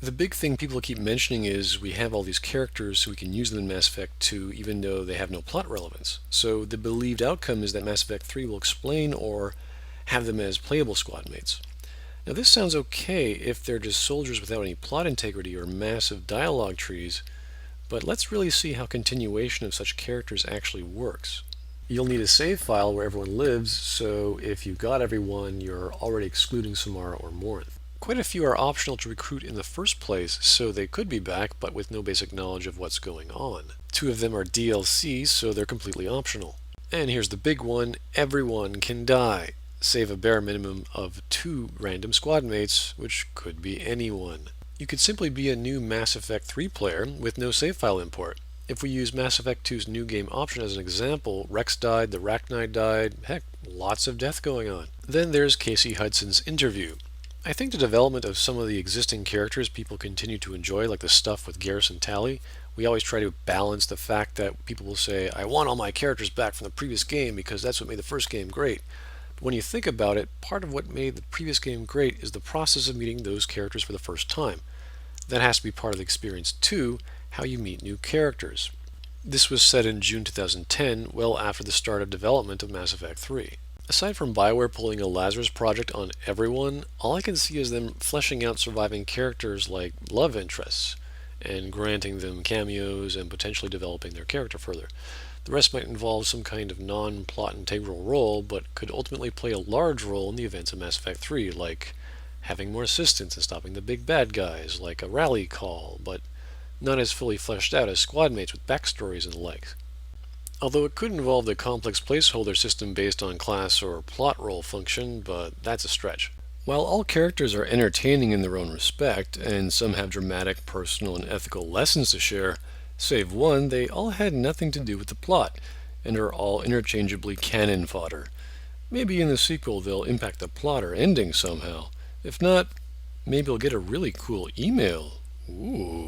The big thing people keep mentioning is we have all these characters so we can use them in Mass Effect 2 even though they have no plot relevance. So the believed outcome is that Mass Effect 3 will explain or have them as playable squad mates. Now this sounds okay if they're just soldiers without any plot integrity or massive dialogue trees, but let's really see how continuation of such characters actually works. You'll need a save file where everyone lives, so if you've got everyone, you're already excluding Samara or Morin. Quite a few are optional to recruit in the first place, so they could be back, but with no basic knowledge of what's going on. Two of them are DLC, so they're completely optional. And here's the big one, everyone can die, save a bare minimum of 2 random squad mates, which could be anyone. You could simply be a new Mass Effect 3 player with no save file import. If we use Mass Effect 2's new game option as an example, Rex died, the Rachni died, heck, lots of death going on. Then there's Casey Hudson's interview. I think the development of some of the existing characters people continue to enjoy, like the stuff with Garrison Tally, we always try to balance the fact that people will say, I want all my characters back from the previous game because that's what made the first game great. But when you think about it, part of what made the previous game great is the process of meeting those characters for the first time. That has to be part of the experience too, how you meet new characters. This was set in June 2010, well after the start of development of Mass Effect 3. Aside from BioWare pulling a Lazarus project on everyone, all I can see is them fleshing out surviving characters like love interests, and granting them cameos and potentially developing their character further. The rest might involve some kind of non-plot integral role, but could ultimately play a large role in the events of Mass Effect 3, like having more assistance in stopping the big bad guys, like a rally call, but not as fully fleshed out as squad mates with backstories and the like. Although it could involve the complex placeholder system based on class or plot role function, but that's a stretch. While all characters are entertaining in their own respect, and some have dramatic, personal, and ethical lessons to share, save one, they all had nothing to do with the plot, and are all interchangeably cannon fodder. Maybe in the sequel they'll impact the plot or ending somehow. If not, maybe we'll get a really cool email. Ooh.